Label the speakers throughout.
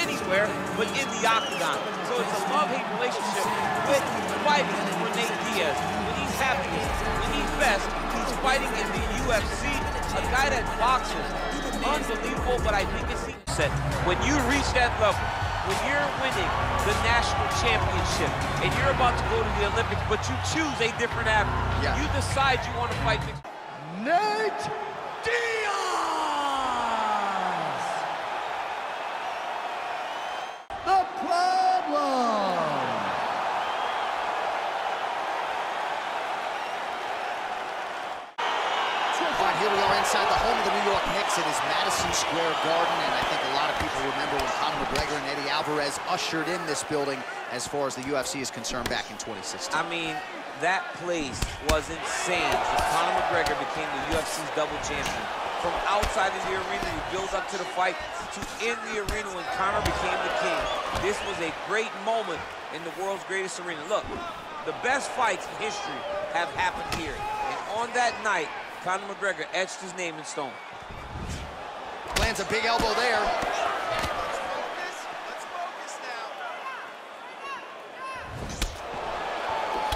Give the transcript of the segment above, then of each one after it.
Speaker 1: anywhere but in the octagon. So it's a love-hate relationship with fighting for Nate Diaz. When he's happiest, when he's best, he's fighting in the UFC. A guy that boxes, unbelievable, but I think it's set. When you reach that level, when you're winning the national championship and you're about to go to the Olympics, but you choose a different avenue. Yeah. You decide you want to fight
Speaker 2: Nate Diaz! The problem!
Speaker 3: All right, here we are inside the home of the New York Knicks. It is Madison Square Garden, and I think a lot of people remember when Conor McGregor and Eddie Alvarez ushered in this building as far as the UFC is concerned back in 2016.
Speaker 1: I mean, that place was insane. Conor McGregor became the UFC's double champion. From outside of the arena, he builds up to the fight, to in the arena when Conor became the king. This was a great moment in the world's greatest arena. Look, the best fights in history have happened here. And on that night, Conor McGregor etched his name in stone.
Speaker 3: Lands a big elbow there.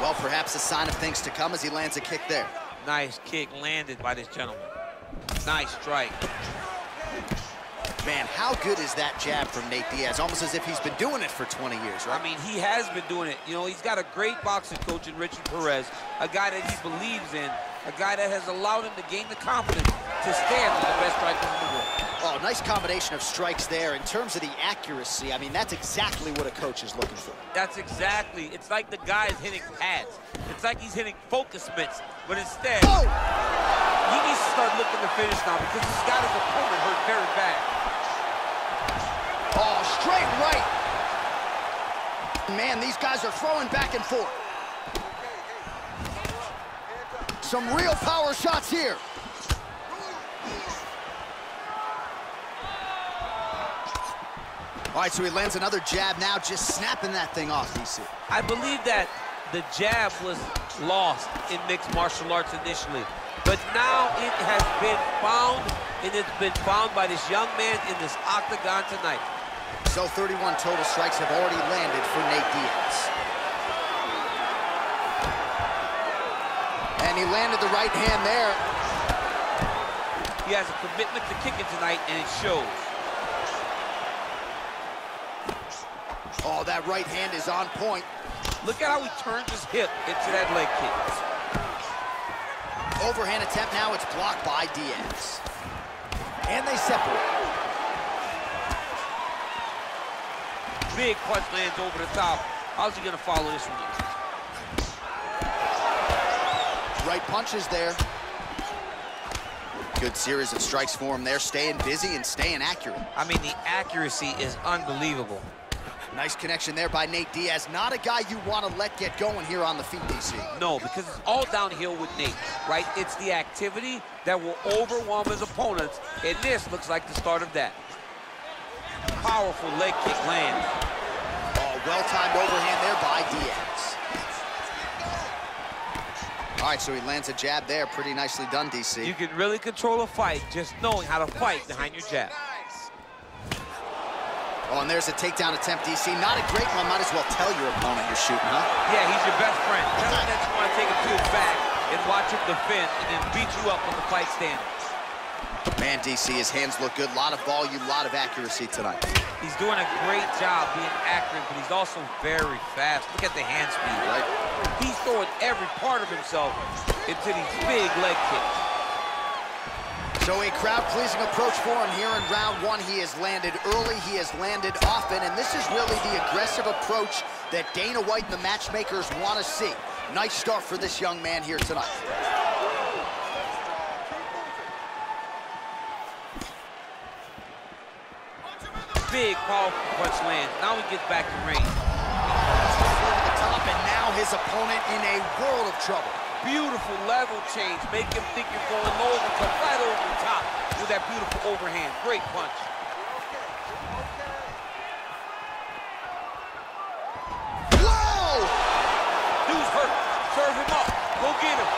Speaker 3: Well, perhaps a sign of things to come as he lands a kick there.
Speaker 1: Nice kick landed by this gentleman. Nice strike.
Speaker 3: Man, how good is that jab from Nate Diaz? Almost as if he's been doing it for 20 years, right?
Speaker 1: I mean, he has been doing it. You know, he's got a great boxing coach in Richie Perez, a guy that he believes in, a guy that has allowed him to gain the confidence to stand with the best strikers in the world.
Speaker 3: Oh, nice combination of strikes there. In terms of the accuracy, I mean, that's exactly what a coach is looking for.
Speaker 1: That's exactly. It's like the guy is hitting pads. It's like he's hitting focus mitts, but instead, he needs to start looking to finish now because he's got his opponent hurt very bad.
Speaker 3: Oh, straight right. Man, these guys are throwing back and forth. Some real power shots here. All right, so he lands another jab now, just snapping that thing off, DC.
Speaker 1: I believe that the jab was lost in mixed martial arts initially, but now it has been found, and it's been found by this young man in this octagon tonight.
Speaker 3: So 31 total strikes have already landed for Nate Diaz. And he landed the right hand there.
Speaker 1: He has a commitment to kicking tonight, and it shows.
Speaker 3: Oh, that right hand is on point.
Speaker 1: Look at how he turns his hip into that leg kick.
Speaker 3: Overhand attempt now, it's blocked by Diaz. And they separate.
Speaker 1: Big punch lands over the top. How's he gonna follow this one up?
Speaker 3: Right punches there. Good series of strikes for him there, staying busy and staying accurate.
Speaker 1: I mean, the accuracy is unbelievable.
Speaker 3: Nice connection there by Nate Diaz. Not a guy you want to let get going here on the feet, DC.
Speaker 1: No, because it's all downhill with Nate, right? It's the activity that will overwhelm his opponents, and this looks like the start of that. Powerful leg kick lands.
Speaker 3: Oh, well-timed overhand there by Diaz. All right, so he lands a jab there. Pretty nicely done, DC.
Speaker 1: You can really control a fight just knowing how to fight behind your jab.
Speaker 3: Oh, and there's a takedown attempt, DC. Not a great one. Might as well tell your opponent you're shooting, huh?
Speaker 1: Yeah, he's your best friend. Tell him that you want to take him to his back and watch him defend and then beat you up on the fight stand.
Speaker 3: Man, DC, his hands look good. A lot of volume, a lot of accuracy tonight.
Speaker 1: He's doing a great job being accurate, but he's also very fast. Look at the hand speed, right? He's throwing every part of himself into these big leg kicks.
Speaker 3: So a crowd-pleasing approach for him here in round one. He has landed early, he has landed often, and this is really the aggressive approach that Dana White and the matchmakers want to see. Nice start for this young man here tonight.
Speaker 1: Big, powerful punch lands. Now he gets back to range.
Speaker 3: Over the top, and now his opponent in a world of trouble.
Speaker 1: Beautiful level change. Make him think you're going low, and come right over the top with that beautiful overhand. Great punch.
Speaker 3: Whoa!
Speaker 1: Dude's hurt. Serve him up. Go get him.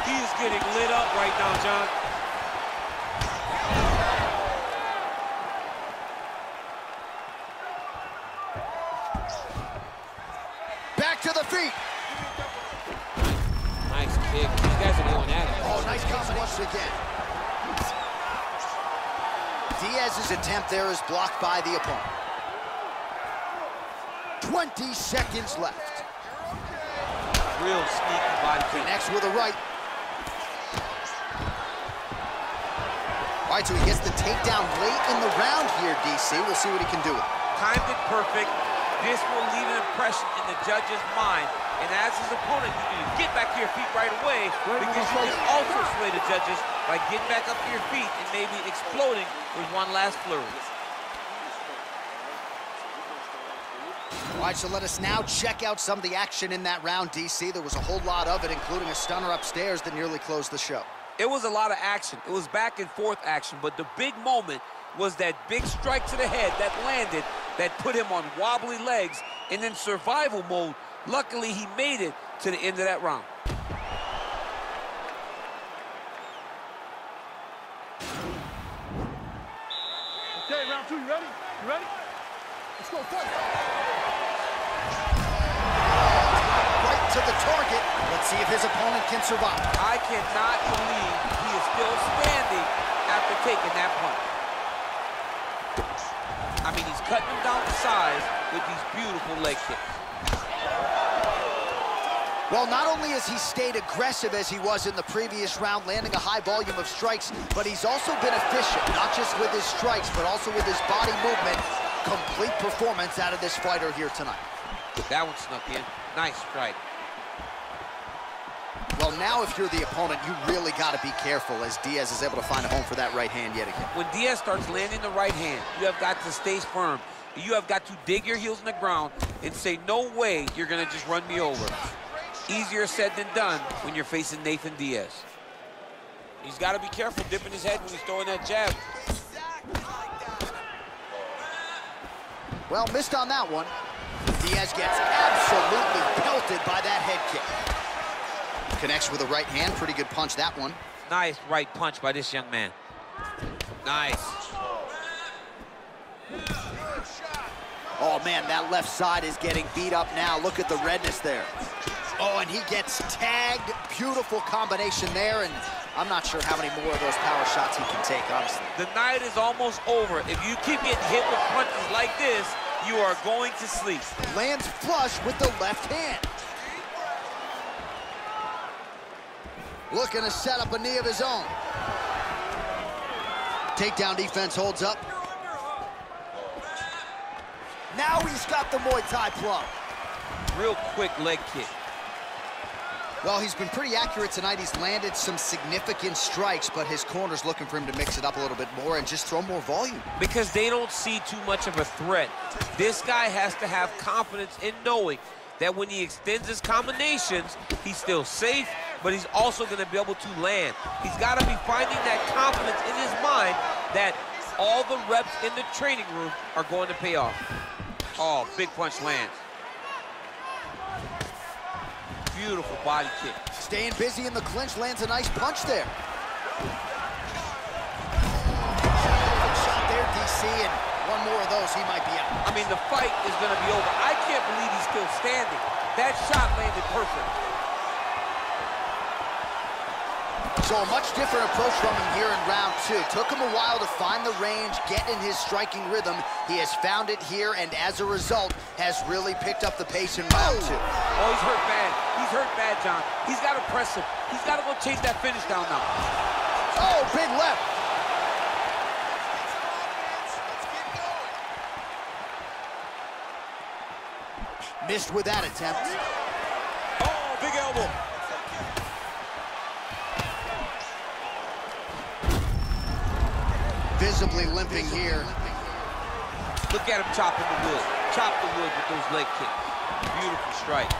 Speaker 1: He is getting lit up right now, John.
Speaker 3: Back to the feet.
Speaker 1: Nice kick. These guys are going at it.
Speaker 3: Oh, nice combination again. Diaz's attempt there is blocked by the opponent. 20 seconds left.
Speaker 1: Real sneaky body kick.
Speaker 3: Connects with a right. All right, so he gets the takedown late in the round here, DC. We'll see what he can do with it.
Speaker 1: Timed it perfect. This will leave an impression in the judge's mind. And as his opponent, you need to get back to your feet right away, because you can also sway the judges by getting back up to your feet and maybe exploding with one last flurry.
Speaker 3: All right, so let us now check out some of the action in that round, DC. There was a whole lot of it, including a stunner upstairs that nearly closed the show.
Speaker 1: It was a lot of action. It was back and forth action, but the big moment was that big strike to the head that landed, that put him on wobbly legs and in survival mode. Luckily, he made it to the end of that round.
Speaker 2: Okay, round two, you ready? You ready? Let's go, fight.
Speaker 3: Right to the target. Let's see if his opponent can survive.
Speaker 1: I cannot believe he is still standing after taking that punch. I mean, he's cutting him down to size with these beautiful leg kicks.
Speaker 3: Well, not only has he stayed aggressive as he was in the previous round, landing a high volume of strikes, but he's also been efficient, not just with his strikes, but also with his body movement. Complete performance out of this fighter here tonight.
Speaker 1: That one snuck in. Nice strike.
Speaker 3: Well, now if you're the opponent, you really got to be careful, as Diaz is able to find a home for that right hand yet again.
Speaker 1: When Diaz starts landing the right hand, you have got to stay firm. You have got to dig your heels in the ground and say, no way you're going to just run me over. Easier said than done when you're facing Nathan Diaz. He's got to be careful dipping his head when he's throwing that jab.
Speaker 3: Well, missed on that one. Diaz gets absolutely pelted by that head kick. Connects with a right hand. Pretty good punch, that one.
Speaker 1: Nice right punch by this young man. Nice.
Speaker 3: Oh, man, that left side is getting beat up now. Look at the redness there. Oh, and he gets tagged. Beautiful combination there, and I'm not sure how many more of those power shots he can take, honestly.
Speaker 1: The night is almost over. If you keep getting hit with punches like this, you are going to sleep.
Speaker 3: Lands flush with the left hand. Looking to set up a knee of his own. Takedown defense holds up. Now he's got the Muay Thai plug.
Speaker 1: Real quick leg kick.
Speaker 3: Well, he's been pretty accurate tonight. He's landed some significant strikes, but his corner's looking for him to mix it up a little bit more and just throw more volume.
Speaker 1: Because they don't see too much of a threat. This guy has to have confidence in knowing that when he extends his combinations, he's still safe, but he's also going to be able to land. He's got to be finding that confidence in his mind that all the reps in the training room are going to pay off. Oh, big punch lands. Beautiful body kick.
Speaker 3: Staying busy in the clinch, lands a nice punch there. Shot there, DC, and one more of those, he might be out.
Speaker 1: I mean, the fight is going to be over. I can't believe he's still standing. That shot landed perfect.
Speaker 3: So a much different approach from him here in round two. Took him a while to find the range, get in his striking rhythm. He has found it here, and as a result, has really picked up the pace in round two.
Speaker 1: Oh, he's hurt bad. He's hurt bad, John. He's got to press him. He's got to go chase that finish down now.
Speaker 3: Oh, big left. Missed with that attempt.
Speaker 1: Oh, big elbow.
Speaker 3: Visibly limping here.
Speaker 1: Look at him chopping the wood. Chop the wood with those leg kicks. Beautiful strike.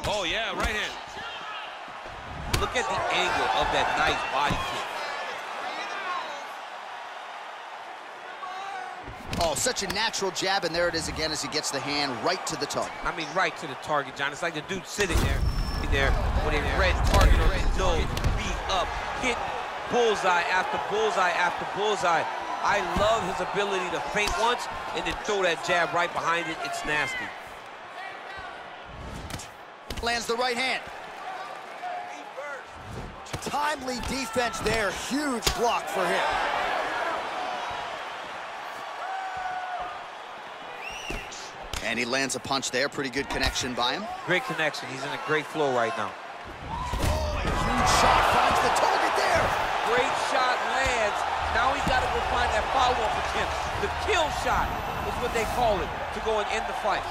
Speaker 1: Oh, yeah, right hand. Look at the angle of that nice body kick.
Speaker 3: Oh, such a natural jab, and there it is again as he gets the hand right to the target.
Speaker 1: I mean, right to the target, John. It's like the dude sitting there with a red target on his nose, beat up, hit bullseye after bullseye after bullseye. I love his ability to feint once and then throw that jab right behind it. It's nasty.
Speaker 3: Lands the right hand. Timely defense there. Huge block for him. And he lands a punch there. Pretty good connection by him.
Speaker 1: Great connection. He's in a great flow right now.
Speaker 3: Oh, a huge shot finds the target there.
Speaker 1: Great shot lands. Now he's got to go find that follow-up attempt. The kill shot is what they call it, to go and end the fight.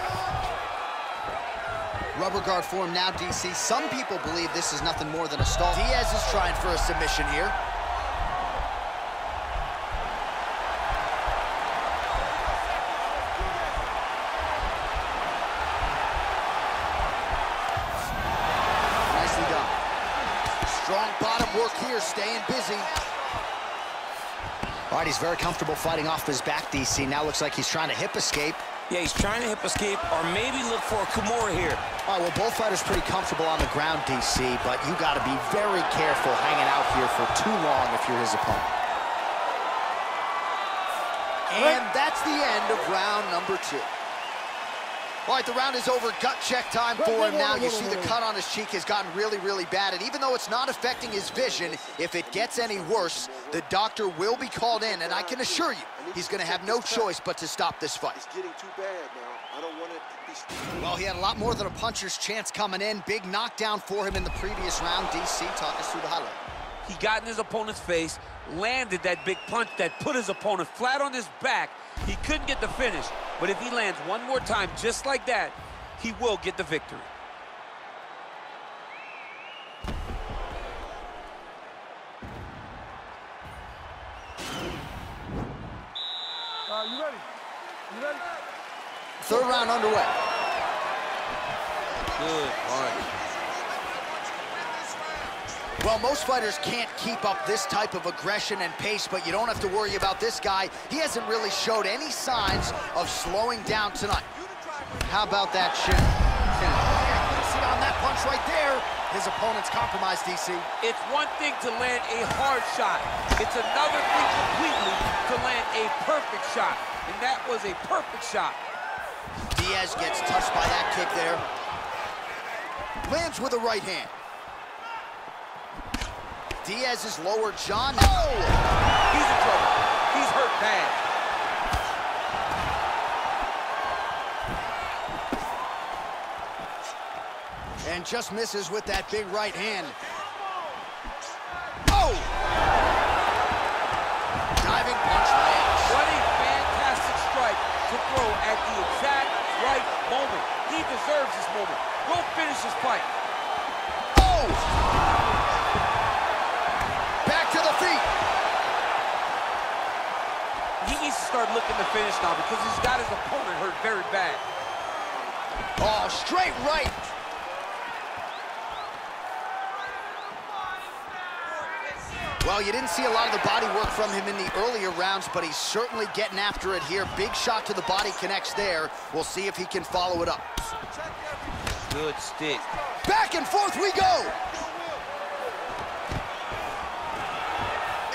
Speaker 3: Rubber guard form now, DC. Some people believe this is nothing more than a stall. Diaz is trying for a submission here. Nicely done. Strong bottom work here, staying busy. All right, he's very comfortable fighting off his back, DC. Now looks like he's trying to hip escape.
Speaker 4: Yeah, he's trying to hip escape or maybe look for a Kimura here.
Speaker 3: All right, well, both fighters pretty comfortable on the ground, DC, but you got to be very careful hanging out here for too long if you're his opponent. And that's the end of round number 2. All right, the round is over. Gut check time for him now. You see the cut on his cheek has gotten really, really bad. And even though it's not affecting his vision, if it gets any worse, the doctor will be called in. And I can assure you, he's going to have no choice but to stop this fight.
Speaker 5: It's getting too bad now. I don't want it to be...
Speaker 3: Well, he had a lot more than a puncher's chance coming in. Big knockdown for him in the previous round. DC, talk us through the highlight.
Speaker 1: He got in his opponent's face, landed that big punch that put his opponent flat on his back. He couldn't get the finish, but if he lands one more time just like that, he will get the victory.
Speaker 2: You ready? You ready?
Speaker 3: Third round underway.
Speaker 1: Good fight.
Speaker 3: Well, most fighters can't keep up this type of aggression and pace, but you don't have to worry about this guy. He hasn't really showed any signs of slowing down tonight. How about that chin? See on that punch right there. His opponent's compromised, DC.
Speaker 1: It's one thing to land a hard shot. It's another thing completely to land a perfect shot. And that was a perfect shot.
Speaker 3: Diaz gets touched by that kick there. Lands with a right hand. Diaz's lower jaw. Oh!
Speaker 1: He's in trouble. He's hurt bad.
Speaker 3: And just misses with that big right hand. Oh! Diving punch lands.
Speaker 1: What a fantastic strike to throw at the exact right moment. He deserves this moment. Go finish this fight.
Speaker 3: Oh! Back to the feet.
Speaker 1: He needs to start looking to finish now because he's got his opponent hurt very bad.
Speaker 3: Oh, straight right. Well, you didn't see a lot of the body work from him in the earlier rounds, but he's certainly getting after it here. Big shot to the body connects there. We'll see if he can follow it up.
Speaker 1: Good stick.
Speaker 3: Back and forth we go.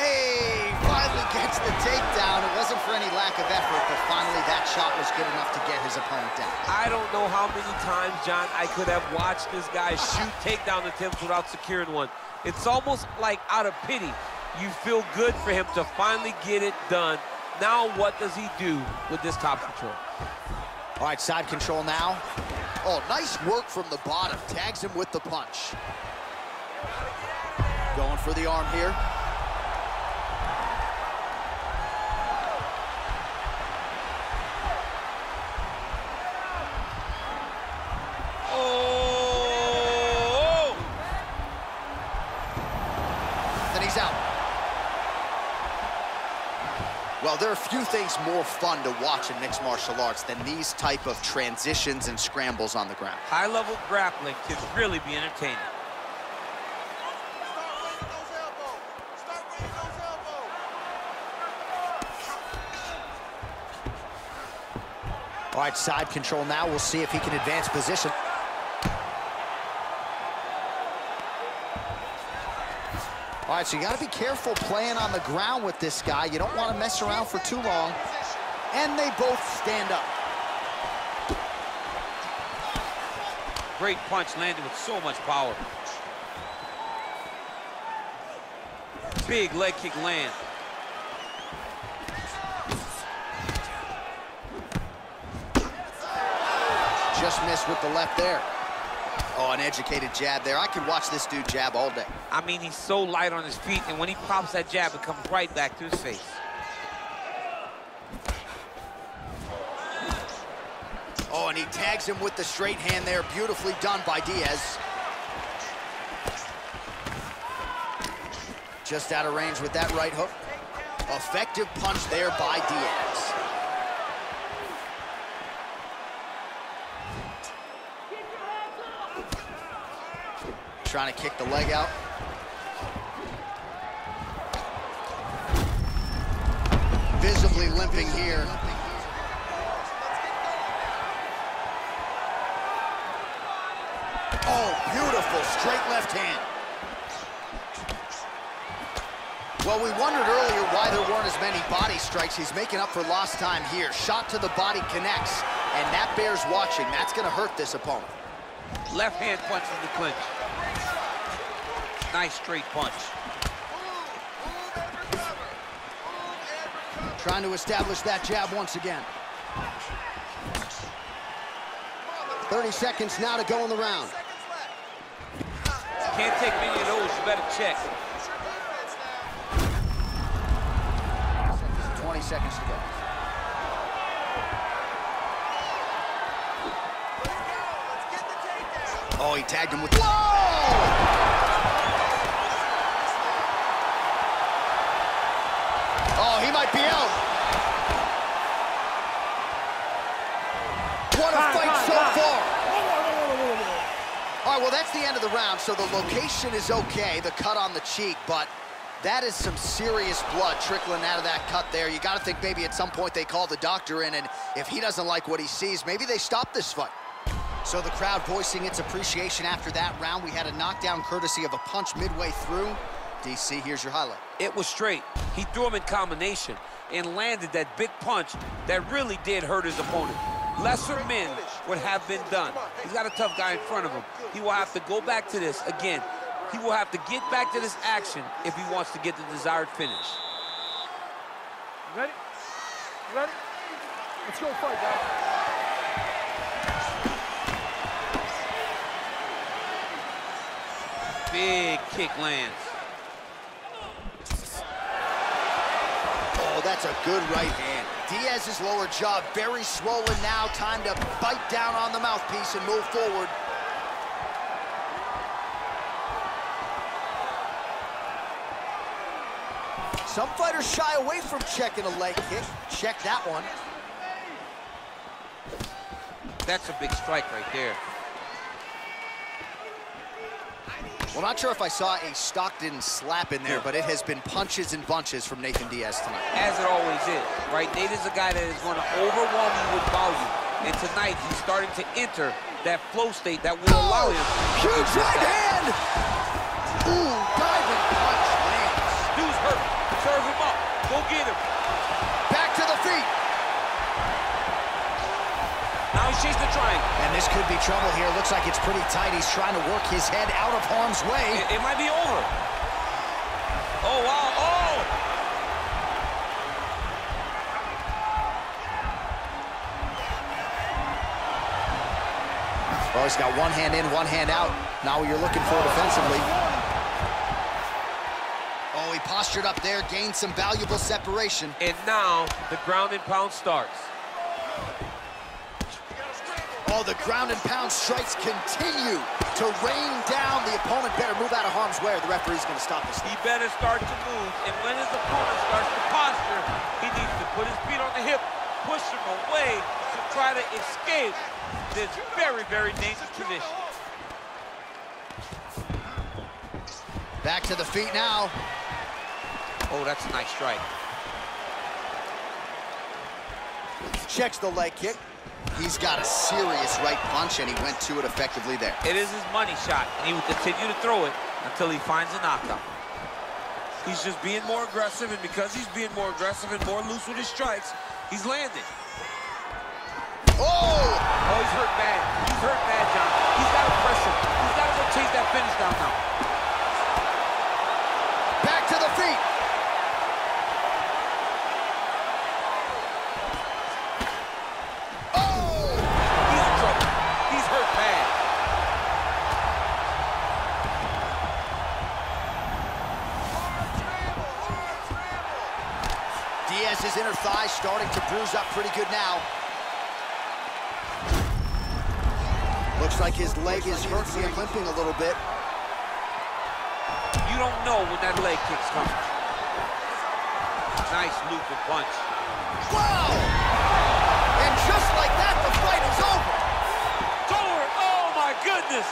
Speaker 3: Hey, finally gets the takedown. It wasn't for any lack of effort, but finally that shot was good enough to get his opponent down.
Speaker 1: I don't know how many times, John, I could have watched this guy shoot takedown attempts without securing one. It's almost like out of pity. You feel good for him to finally get it done. Now what does he do with this top control?
Speaker 3: All right, side control now. Oh, nice work from the bottom. Tags him with the punch. Going for the arm here. Well, there are few things more fun to watch in mixed martial arts than these type of transitions and scrambles on the ground.
Speaker 1: High-level grappling can really be entertaining.
Speaker 3: All right, side control now. We'll see if he can advance position. All All right, so you got to be careful playing on the ground with this guy. You don't want to mess around for too long. And they both stand up.
Speaker 1: Great punch landed with so much power. Big leg kick land.
Speaker 3: Just missed with the left there. Oh, an educated jab there. I could watch this dude jab all day.
Speaker 1: I mean, he's so light on his feet, and when he pops that jab, it comes right back to his face.
Speaker 3: Oh, and he tags him with the straight hand there. Beautifully done by Diaz. Just out of range with that right hook. Effective punch there by Diaz. Trying to kick the leg out. Visibly limping here. Oh, beautiful straight left hand. Well, we wondered earlier why there weren't as many body strikes. He's making up for lost time here. Shot to the body connects, and that bears watching. That's going to hurt this opponent.
Speaker 1: Left hand punch in the clinch. Nice straight punch.
Speaker 3: Trying to establish that jab once again. 30 seconds now to go in the round.
Speaker 1: Can't take many of those, you better check.
Speaker 3: 20 seconds to go. Oh, he tagged him with... Whoa! Oh, he might be out. What a fight so far. All right, well, that's the end of the round, so the location is okay, the cut on the cheek, but that is some serious blood trickling out of that cut there. You got to think maybe at some point they call the doctor in, and if he doesn't like what he sees, maybe they stop this fight. So the crowd voicing its appreciation after that round. We had a knockdown courtesy of a punch midway through. DC, here's your highlight.
Speaker 1: It was straight. He threw him in combination and landed that big punch that really did hurt his opponent. Lesser men would have been done. He's got a tough guy in front of him. He will have to go back to this again. He will have to get back to this action if he wants to get the desired finish.
Speaker 2: You ready? You ready? Let's go fight, guys.
Speaker 1: Big kick lands.
Speaker 3: Oh, that's a good right hand. Diaz's lower jaw very swollen now. Time to bite down on the mouthpiece and move forward. Some fighters shy away from checking a leg kick. Check that one.
Speaker 1: That's a big strike right there.
Speaker 3: Well, not sure if I saw a Stockton slap in there, but it has been punches and bunches from Nathan Diaz tonight.
Speaker 1: As it always is, right? Nate is a guy that is going to overwhelm you with volume. And tonight, he's starting to enter that flow state that will allow him.
Speaker 3: Huge right hand! Ooh, diving punch lands.
Speaker 1: Dude's hurt. Serve him up. Go get him.
Speaker 3: Back to the feet.
Speaker 1: Now he's chasing the triangle.
Speaker 3: And this could be trouble here. Looks like it's pretty tight. He's trying to work his head out of harm's way.
Speaker 1: It might be over. Oh, wow. Oh!
Speaker 3: Well, he's got one hand in, one hand out. Now what you're looking for defensively. Oh, he postured up there, gained some valuable separation.
Speaker 1: And now the ground and pound starts.
Speaker 3: Oh, the ground and pound strikes continue to rain down. The opponent better move out of harm's way or the referee's going to stop this.
Speaker 1: He better start to move, and when his opponent starts to posture, he needs to put his feet on the hip, push him away to try to escape this very, very dangerous position.
Speaker 3: Back to the feet now.
Speaker 1: Oh, that's a nice strike.
Speaker 3: Checks the leg kick. He's got a serious right punch, and he went to it effectively there.
Speaker 1: It is his money shot, and he will continue to throw it until he finds a knockout. He's just being more aggressive, and because he's being more aggressive and more loose with his strikes, he's landing.
Speaker 3: Oh!
Speaker 1: Oh, he's hurt bad. He's hurt bad, John. He's got to press him. He's got to go chase that finish down now.
Speaker 3: Back to the feet. Oh!
Speaker 1: He's in trouble. He's hurt bad.
Speaker 3: Diaz's inner thigh starting to bruise up pretty good now. Looks like his leg is hurting and limping a little bit.
Speaker 1: You don't know when that leg kick's coming. Nice looping punch.
Speaker 3: Wow! And just like that, the fight is over.
Speaker 1: It's over. Oh, my goodness.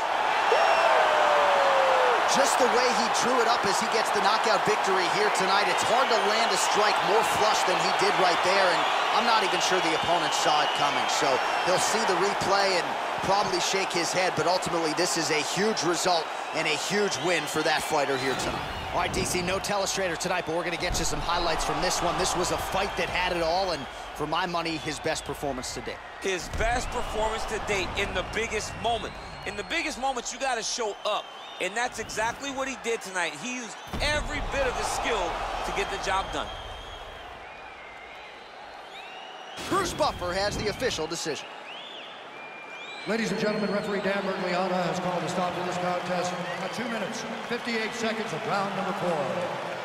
Speaker 3: Just the way he drew it up as he gets the knockout victory here tonight, it's hard to land a strike more flush than he did right there, and I'm not even sure the opponent saw it coming. So he'll see the replay and probably shake his head, but ultimately this is a huge result and a huge win for that fighter here tonight. All right, DC, no telestrator tonight, but we're going to get you some highlights from this one. This was a fight that had it all, and for my money, his best performance to date.
Speaker 1: His best performance to date in the biggest moment. In the biggest moments, you got to show up, and that's exactly what he did tonight. He used every bit of his skill to get the job done.
Speaker 3: Bruce Buffer has the official decision.
Speaker 6: Ladies and gentlemen, referee Dan Bergliana has called a stop to this contest at 2 minutes, 58 seconds of round number 4.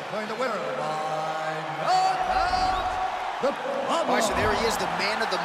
Speaker 6: Declaring the winner by knockout, the Bomber.
Speaker 3: All right, so there he is, the man of the